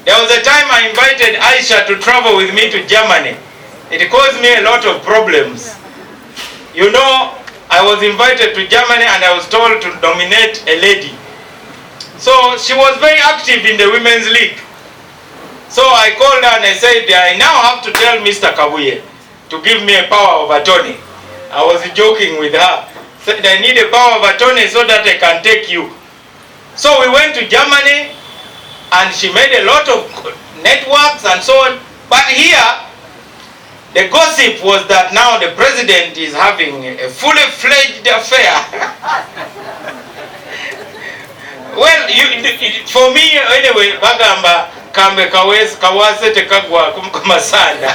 There was a time I invited Aisha to travel with me to Germany. It caused me a lot of problems. You know, I was invited to Germany and I was told to nominate a lady. So she was very active in the Women's League. So I called her and I said, I now have to tell Mr. Kabuye to give me a power of attorney. I was joking with her. Said, I need a power of attorney so that I can take you. So we went to Germany and she made a lot of networks and so on. But here, the gossip was that now the president is having a fully fledged affair. Well, for me anyway, bagamba kambe kawase tekagwa kumasanda.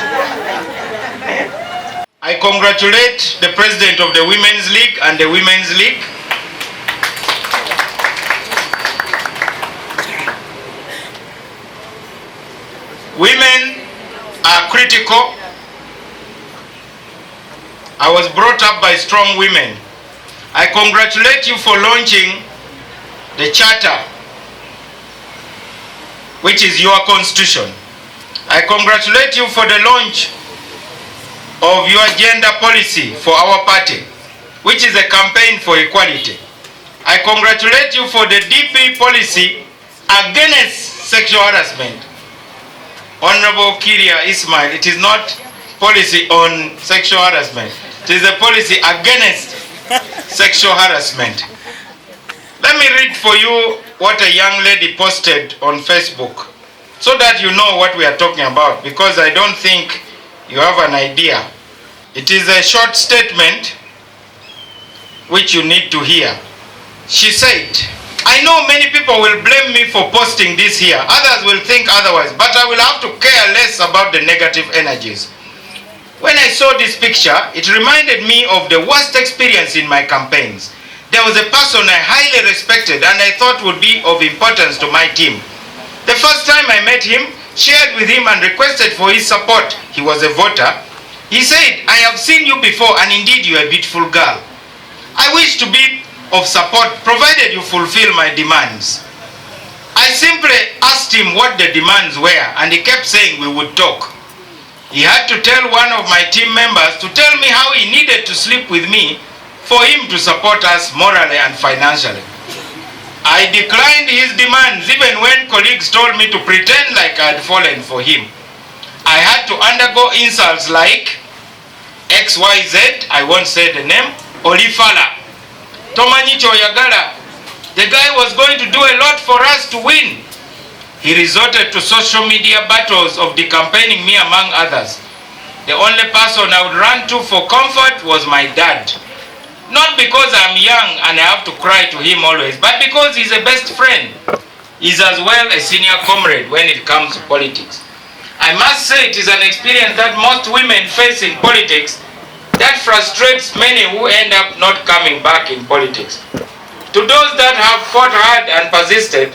I congratulate the president of the Women's League and the Women's League. Women are critical. I was brought up by strong women. I congratulate you for launching the charter, which is your constitution. I congratulate you for the launch of your gender policy for our party, which is a campaign for equality. I congratulate you for the DP policy against sexual harassment. Honorable Kiria Ismail, it is not policy on sexual harassment. It is a policy against sexual harassment. Let me read for you what a young lady posted on Facebook so that you know what we are talking about, because I don't think you have an idea. It is a short statement which you need to hear. She said, I know many people will blame me for posting this here. Others will think otherwise, but I will have to care less about the negative energies. When I saw this picture, it reminded me of the worst experience in my campaigns. There was a person I highly respected and I thought would be of importance to my team. The first time I met him, shared with him and requested for his support. He was a voter. He said, I have seen you before and indeed you are a beautiful girl. I wish to be of support provided you fulfill my demands. I simply asked him what the demands were and he kept saying we would talk. He had to tell one of my team members to tell me how he needed to sleep with me for him to support us morally and financially. I declined his demands even when colleagues told me to pretend like I had fallen for him. I had to undergo insults like XYZ, I won't say the name, Olifala, Tomanyicho Yagala. The guy was going to do a lot for us to win. He resorted to social media battles of decampaigning me among others. The only person I would run to for comfort was my dad. Not because I'm young and I have to cry to him always, but because he's a best friend. He's as well a senior comrade when it comes to politics. I must say it is an experience that most women face in politics that frustrates many who end up not coming back in politics. To those that have fought hard and persisted,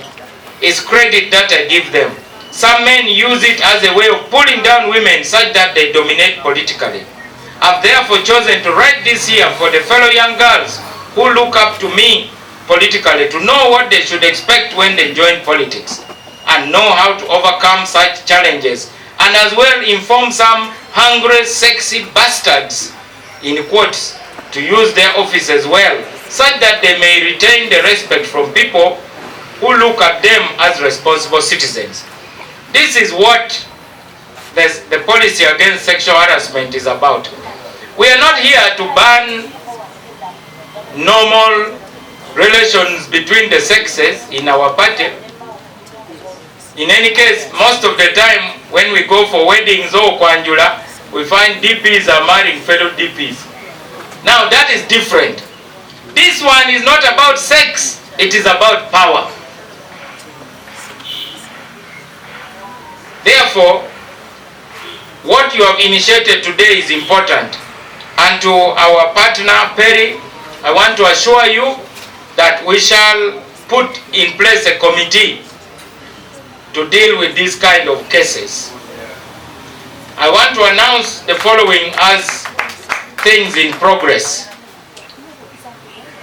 is credit that I give them. Some men use it as a way of pulling down women such that they dominate politically. I've therefore chosen to write this here for the fellow young girls who look up to me politically to know what they should expect when they join politics and know how to overcome such challenges, and as well inform some hungry, sexy bastards, in quotes, to use their offices well, such that they may retain the respect from people who look at them as responsible citizens. This is what the policy against sexual harassment is about. We are not here to ban normal relations between the sexes in our party. In any case, most of the time when we go for weddings or kwanjula, we find DPs are marrying fellow DPs. Now that is different. This one is not about sex, it is about power. Therefore, what you have initiated today is important. And to our partner Perry, I want to assure you that we shall put in place a committee to deal with these kind of cases. I want to announce the following as things in progress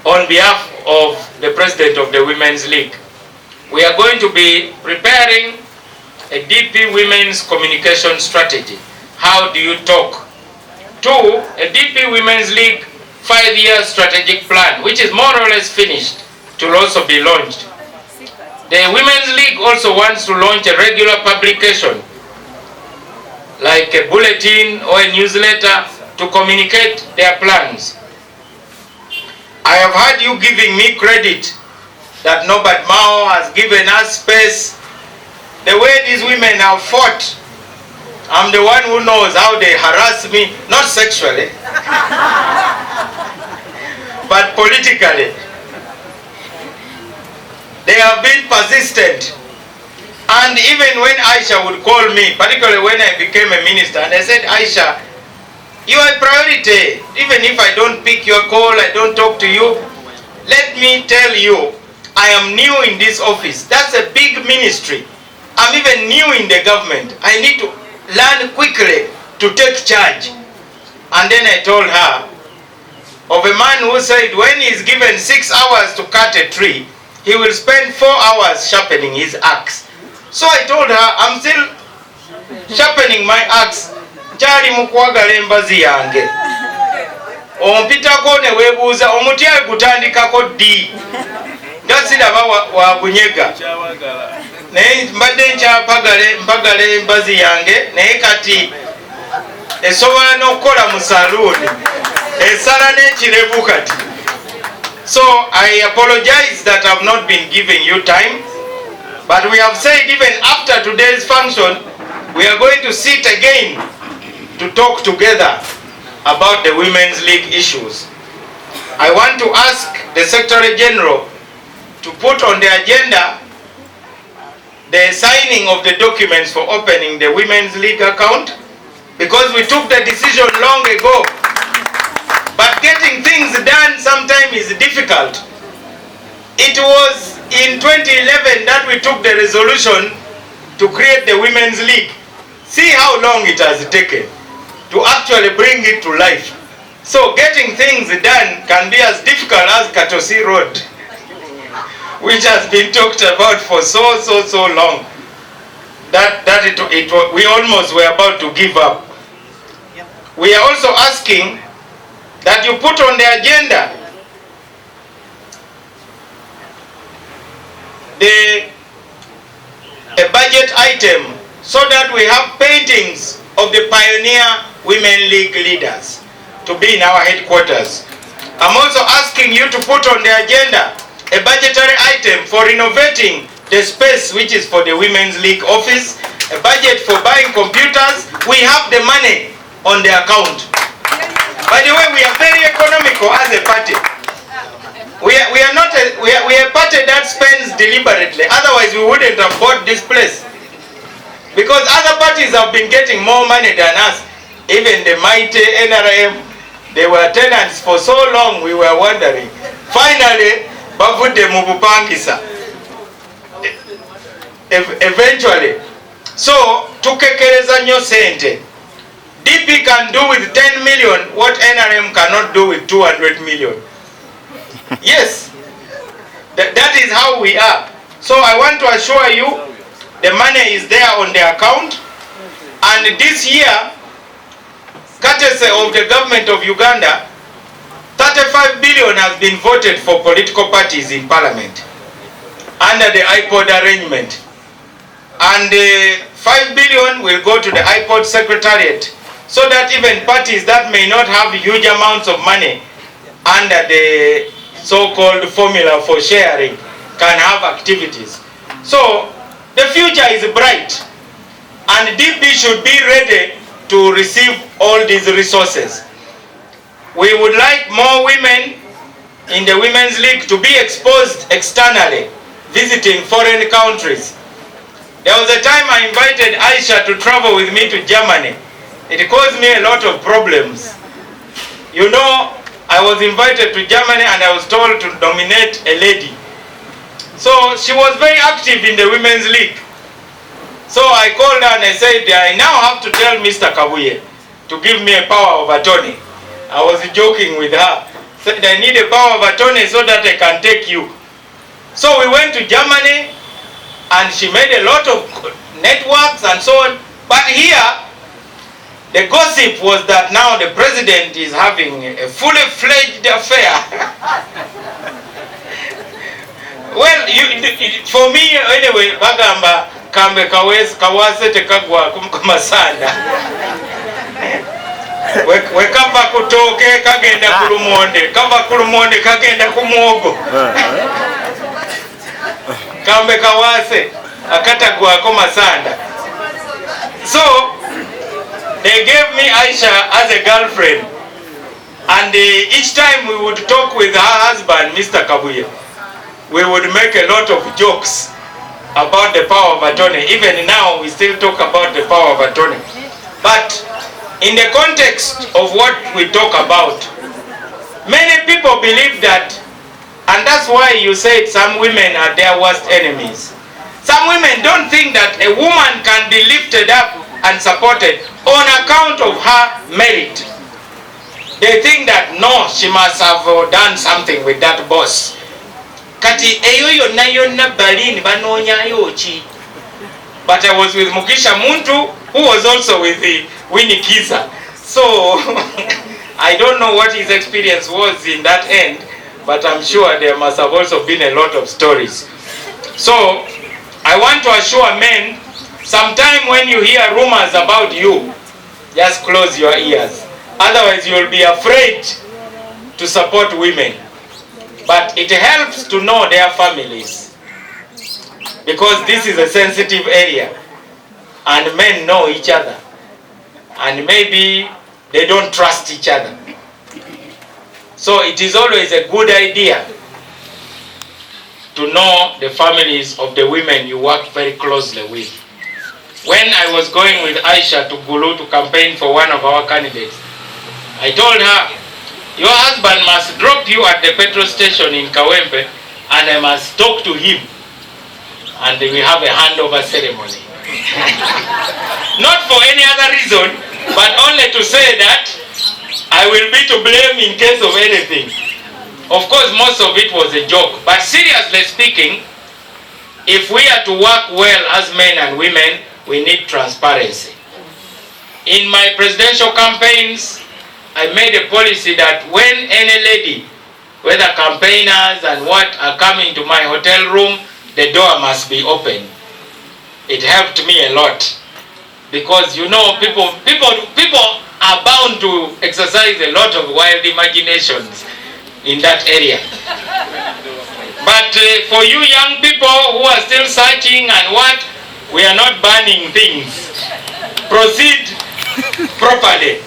on behalf of the President of the Women's League. We are going to be preparing a DP Women's Communication Strategy. How do you talk? 2, a DP Women's League 5-year strategic plan, which is more or less finished, to also be launched. The Women's League also wants to launch a regular publication, like a bulletin or a newsletter, to communicate their plans. I have heard you giving me credit that Norbert Mao has given us space. The way these women have fought, I'm the one who knows how they harass me, not sexually, but politically. They have been persistent. And even when Aisha would call me, particularly when I became a minister, and I said, Aisha, you are a priority. Even if I don't pick your call, I don't talk to you, let me tell you, I am new in this office. That's a big ministry. I'm even new in the government. I need to learn quickly to take charge. And then I told her of a man who said when he's given 6 hours to cut a tree, he will spend 4 hours sharpening his axe. So I told her, I'm still sharpening my axe. Chali mukwagala embazi yange. Ompitako ne webuuza omuti gutandikako ddi. Gasiraba wa kunyega. Naye mbadde mpagala embazi yange naye kati esobola n'okukola mu saluuni. Esala n'ekirevu kati. So I apologize that I have not been giving you time, but we have said even after today's function, we are going to sit again to talk together about the Women's League issues. I want to ask the Secretary General to put on the agenda the signing of the documents for opening the Women's League account, because we took the decision long ago. But getting things done sometimes is difficult. It was in 2011 that we took the resolution to create the Women's League. See how long it has taken to actually bring it to life. So getting things done can be as difficult as Katosi Road, which has been talked about for so long that we almost were about to give up. We are also asking that you put on the agenda a budget item so that we have paintings of the pioneer Women League leaders to be in our headquarters. I'm also asking you to put on the agenda a budgetary item for renovating the space which is for the Women's League office, a budget for buying computers. We have the money on the account. By the way, we are very economical as a party. We are a party that spends deliberately. Otherwise, we wouldn't have bought this place. Because other parties have been getting more money than us. Even the mighty NRM, they were tenants for so long, we were wondering. Finally, bavudde mu bupangisa. Eventually. So, tukekereza nnyo sente. DP can do with 10 million what NRM cannot do with 200 million. Yes, that is how we are. So I want to assure you, the money is there on the account, and this year, courtesy of the government of Uganda, 35 billion has been voted for political parties in parliament under the iPod arrangement, and 5 billion will go to the iPod secretariat, so that even parties that may not have huge amounts of money under the so-called formula for sharing can have activities. So the future is bright, and DP should be ready to receive all these resources. We would like more women in the Women's League to be exposed externally, visiting foreign countries. There was a time I invited Aisha to travel with me to Germany. It caused me a lot of problems. You know, I was invited to Germany and I was told to nominate a lady. So she was very active in the Women's League. So I called her and I said, I now have to tell Mr. Kabuye to give me a power of attorney. I was joking with her. Said, I need a power of attorney so that I can take you. So we went to Germany and she made a lot of networks and so on. But here, the gossip was that now the president is having a fully fledged affair. Well, for me anyway, bagamba kambe kawase tekagwa kumasanda. Wekava kutoke kagenda kulumonde, kava kulumonde kagenda kumwogo. Kambe kawase akatagwa kumasanda. So they gave me Aisha as a girlfriend, and each time we would talk with her husband, Mr. Kabuye, we would make a lot of jokes about the power of attorney. Even now, we still talk about the power of attorney. But in the context of what we talk about, many people believe that, and that's why you said some women are their worst enemies. Some women don't think that a woman can be lifted up and supported on account of her merit. They think that no, she must have done something with that boss. Kati eyo yonna yonna balini banonya yochi. But I was with Mukisha Muntu, who was also with Winnie Kiza. So I don't know what his experience was in that end, but I'm sure there must have also been a lot of stories. So I want to assure men, sometime when you hear rumors about you, just close your ears. Otherwise you'll be afraid to support women. But it helps to know their families, because this is a sensitive area and men know each other and maybe they don't trust each other. So it is always a good idea to know the families of the women you work very closely with. When I was going with Aisha to Gulu to campaign for one of our candidates, I told her, your husband must drop you at the petrol station in Kawempe and I must talk to him. And we have a handover ceremony. Not for any other reason, but only to say that I will be to blame in case of anything. Of course, most of it was a joke. But seriously speaking, if we are to work well as men and women, we need transparency. In my presidential campaigns, I made a policy that when any lady, whether campaigners and what, are coming to my hotel room, the door must be open. It helped me a lot, because you know people are bound to exercise a lot of wild imaginations in that area. But for you young people who are still searching and what, we are not banning things. Proceed properly.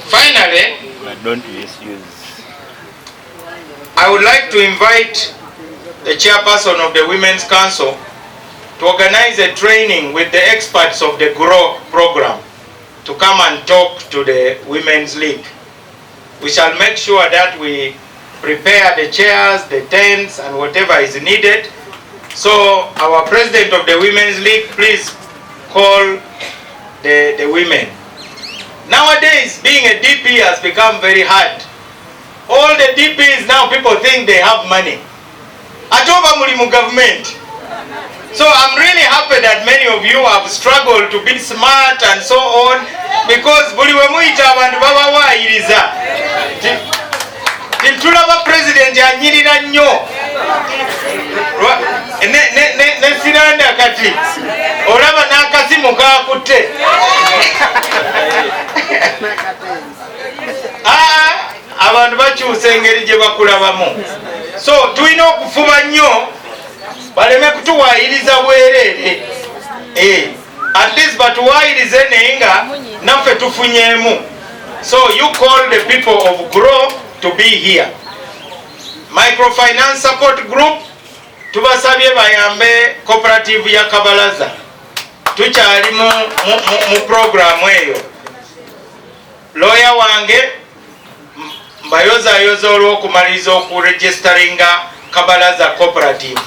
Finally, don't misuse. I would like to invite the chairperson of the Women's Council to organize a training with the experts of the GROW program to come and talk to the Women's League. We shall make sure that we prepare the chairs, the tents, and whatever is needed. So our president of the Women's League, please call the women. Nowadays, being a DP has become very hard. All the DPs now, people think they have money. Atoba mulimu government. So I'm really happy that many of you have struggled to be smart and so on, because buliwe muita abantu baba wairiza. Timtulaba president anyirira nnyo. Ne siranda kati. Olaba nakasimu kakutte. Abantu bakyusa engeri gye bakulabamu. So tulina okufuba nnyo baleme kutuwaayiriza bwereere. At least batuwaayirize naye nga naffe tufunyeemu. So you call the people of GROW to be here. Microfinance support group, tubasabye bayambe cooperative ya Kabalaza. Tukyali mu program eyo. Lawyer wange mbayoza olw'okumaliriza okuregisteringa Kabalaza cooperative.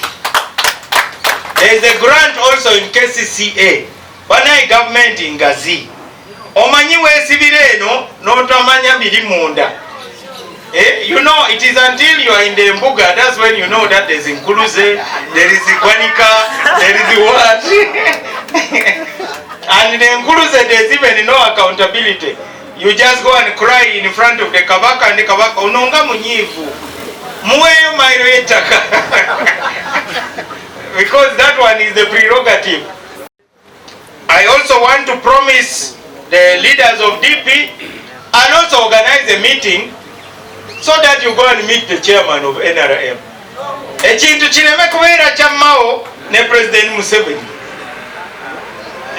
There is a grant also in KCCA. Banayi government ngazi. Omanyi weesibira eno n'otamanya biri munda. You know, it is until you are in the Mbuga, that's when you know that there is Nkuluze, there is Ikwanika, there is what? And in the Nkuluze, there is even no accountability. You just go and cry in front of the Kabaka, and the Kabaka, unonga munyivu, muweyo mairo yetaka. Because that one is the prerogative. I also want to promise the leaders of DP and also organize a meeting so that you go and meet the chairman of NRM. Ekintu kireme kubeera kya Mao ne President Museveni.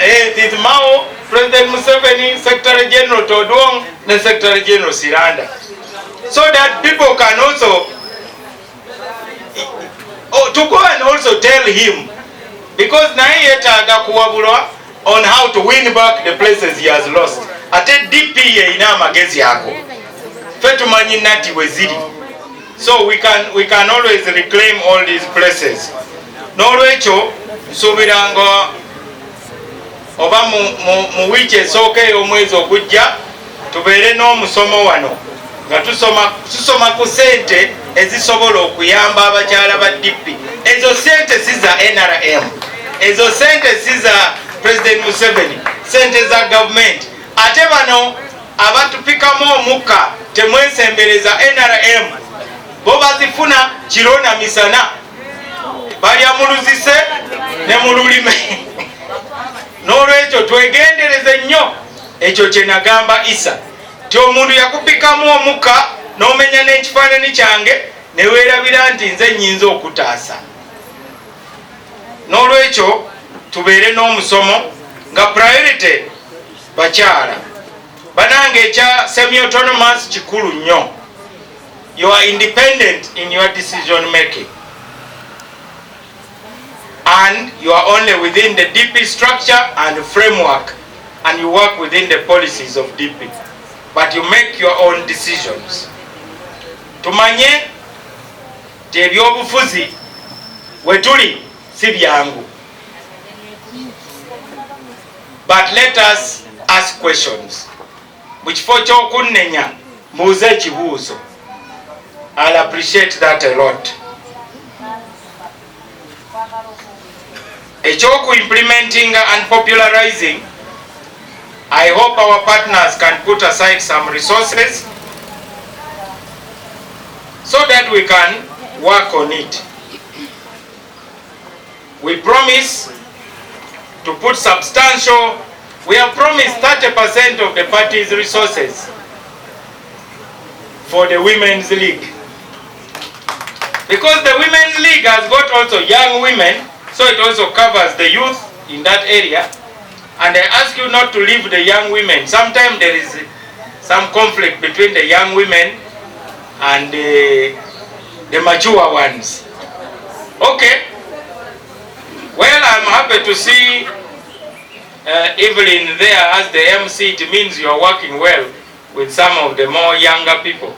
It is Mao, President Museveni, Secretary General Todwong, and Secretary General Siranda. So that people can also to go and also tell him, because naye yetaaga kuwabulwa on how to win back the places he has lost. Ate DP ye ina amagezi ago. Fetumanyi nati weziri. So we can always reclaim all these places. Nolwecho subirango oba mu wiki esooka omwezi ogujja tubeere n'omusomo wano nga tusoma ku sente ezisobola okuyamba abakyala ba DP. Ezo sente si za NRM, ezo sente si za President Museveni, sente za government. Ate bano abatupikamu omukka temwesembereza NRM bo bazifuna kirona misana balya muluzise ne mululime. N'olwekyo twegendereze nnyo ekyo kye nagamba Aisha ti omuntu yakupikamu omukka n'omenya n'ekifaananyi kyange ne weerabira nti nze nnyinza okutaasa. N'olwekyo tubeere n'omusomo nga priority bakyala banange ekya semi-autonomous kikulu nnyo. You are independent in your decision making and you are only within the DP structure and framework, and you work within the policies of DP, but you make your own decisions. Tumanye ti ebyobufuzi wetuli si byangu, but let us ask questions. Mukifo ky'okunnenya mubuuze ekibuuzo. I'll appreciate that a lot. Ekyoku implementing and popularizing, I hope our partners can put aside some resources so that we can work on it. We promise to put substantial, we have promised 30% of the party's resources for the Women's League. Because the Women's League has got also young women, so it also covers the youth in that area. And I ask you not to leave the young women. Sometimes there is some conflict between the young women and the mature ones. Okay. Well, I'm happy to see Evelyn there as the MC. It means you are working well with some of the more younger people.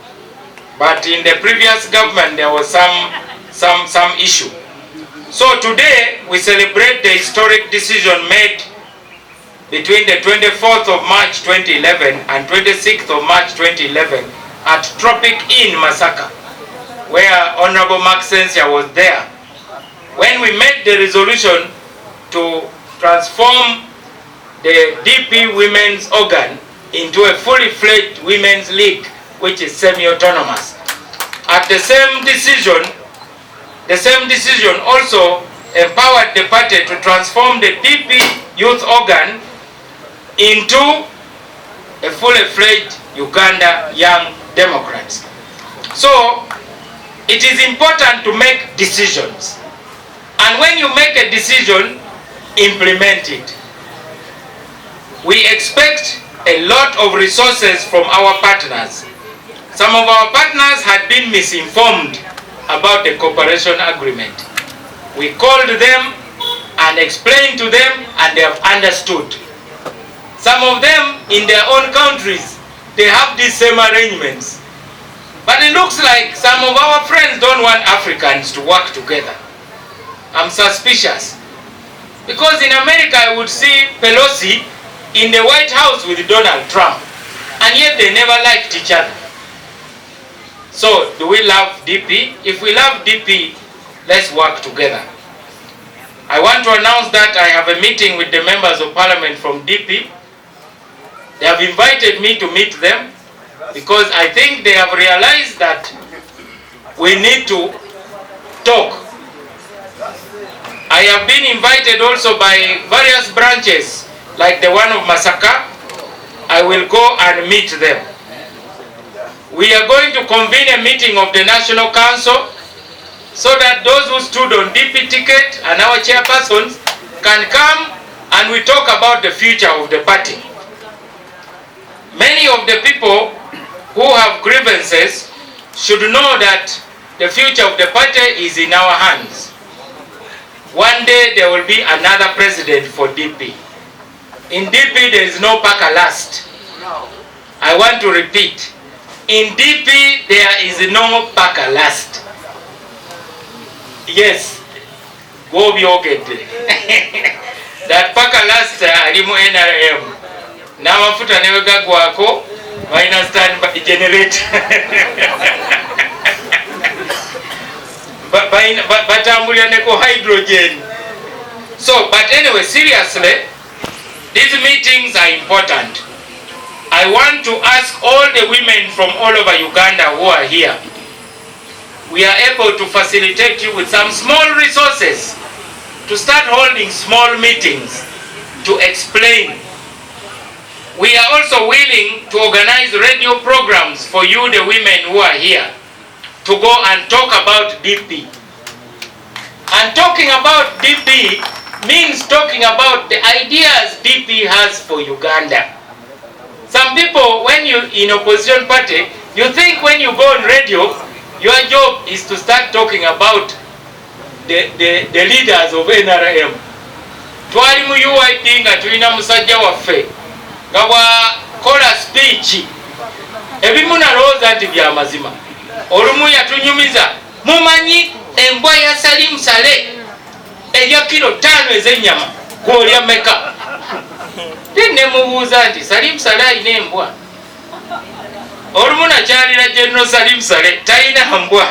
But in the previous government, there was some issue. So today, we celebrate the historic decision made between the 24th of March 2011 and 26th of March 2011 at Tropic Inn, Masaka, where Honorable Maxensia was there. When we made the resolution to transform the DP women's organ into a fully fledged women's league, which is semi-autonomous. At the same decision also empowered the party to transform the DP youth organ into a fully fledged Uganda Young Democrats. So it is important to make decisions. And when you make a decision, implement it. We expect a lot of resources from our partners. Some of our partners had been misinformed about the cooperation agreement. We called them and explained to them, and they have understood. Some of them in their own countries, they have these same arrangements. But it looks like some of our friends don't want Africans to work together. I'm suspicious. Because in America I would see Pelosi in the White House with Donald Trump, and yet they never liked each other. So, do we love DP? If we love DP, let's work together. I want to announce that I have a meeting with the members of parliament from DP. They have invited me to meet them because I think they have realized that we need to talk. I have been invited also by various branches, like the one of Masaka. I will go and meet them. We are going to convene a meeting of the National Council so that those who stood on DP ticket and our chairpersons can come and we talk about the future of the party. Many of the people who have grievances should know that the future of the party is in our hands. One day there will be another president for DP. In DP there is no Paka last. I want to repeat. In DP there is no Paka last. Yes, go be okay. That Paka last alimu NRM. Now mafuta newega gwako minus stand by generate. But hydrogen. So, but anyway, seriously, these meetings are important. I want to ask all the women from all over Uganda who are here. We are able to facilitate you with some small resources to start holding small meetings to explain. We are also willing to organize radio programs for you, the women who are here, to go and talk about DP. And talking about DP means talking about the ideas DP has for Uganda. Some people, when you're in opposition party, you think when you go on radio, your job is to start talking about the leaders of NRM. Twali mu UID nga tulina musajja waffe nga bwakola speech ebimu nalowooza nti bya mazima. Olumu yatunyumiza, mumanyi embwa ya Salim Saleh erya kilo 5 ez'ennyama gw'olya meka? Ne mubuuza nti Salim Saleh alina embwa. Olumu nakyalira General Salim Saleh talina mbwa.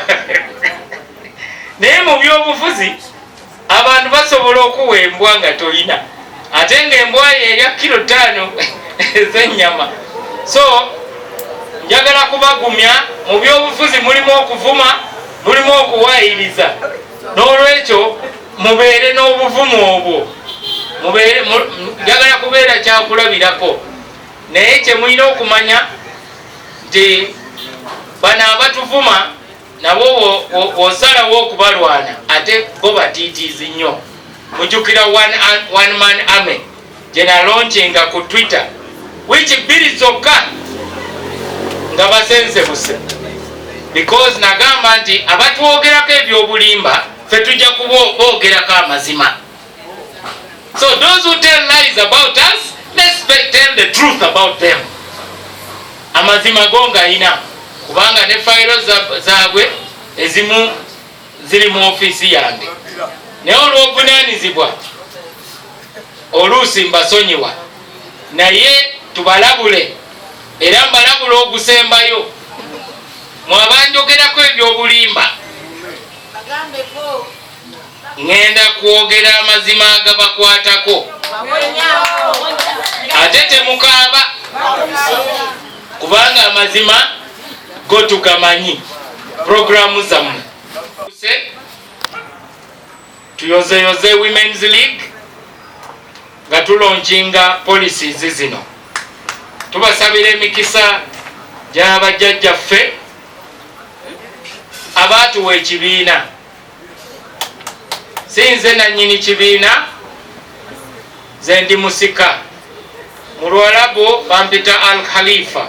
Naye mu byobufuzi abantu basobola okuwa embwa nga tolina, ate ng'embwa erya kilo 5 ez'ennyama. So njagala kubagumya, mu byobufuzi mulimu okuvuma, mulimu okuwaayiriza. N'olwekyo mubeere n'obuvumu obwo. Njagala kubeera kyakulabirako. Naye kye mulina okumanya nti bano abatuvuma nabo wosalawo okubalwana ate bo batiitiizi nnyo. Mujjukira one man army gye nalaunchinga ku Twitter which bbiri zokka nga basensebuse, because nagamba nti abatwogerako ebyobulimba ffe tujja kuboogerako amazima. So those who tell lies about us, let's tell the truth about them. Amazima gonga ina kubanga ne fayiro zaabwe ezimu ziri mu ofisi yange. Naye olw'obuvunaanyizibwa oluusi mbasonyiwa, naye tubalabule era mbalabula ogusembayo. Mwabanjogerako ebyobulimba, ngenda kwogera amazima agabakwatako ate temukaaba kubanga amazima go tugamanyi. Programu zammwe tuyozeyoze Women's League nga tulaunchinga policies zino. Tubasabira emikisa gy'abajjajjaffe abaatuwa ekibiina. Sinze nannyini kibiina, ze ndi musika. Mu Lwarabu bampita Al Khalifa.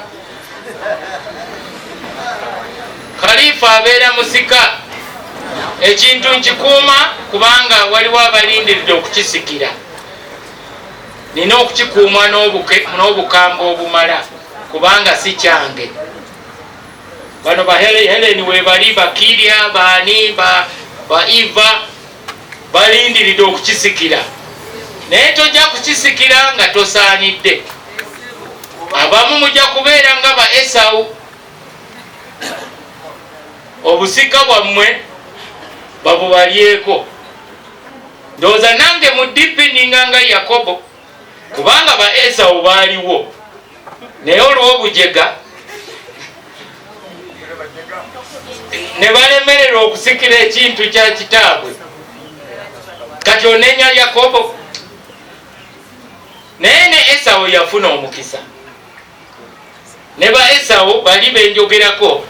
Khalifa abeera musika. Ekintu nkikuuma kubanga waliwo abalindiridde okukisikira. Nina okukikuuma n'obukambwe obumala kubanga si kyange. Bano ba Helen webali, Bakirya, baani, ba Eva balindiridde okukisikira. Naye tojja kukisikira nga tosaanidde. Abamu mujja kubeera nga ba Esau. obusika bwammwe babubalyeko. Ndowooza nange mu dipininga nga Yakobo, kubanga ba Esawu baaliwo, naye olw'obujega ne balemererwa okusikira ekintu kya kitaabwe. Kati onenya Yakobo, naye ne Esawu yafuna omukisa. Ne ba Esawu bali benjogerako,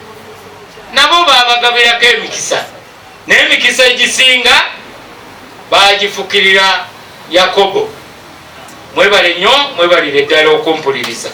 nabo babagabirako emikisa, n'emikisa egisinga bagifukirira Yakobo. Mwebalire nnyo, mwebalire ddala okumpuliriza.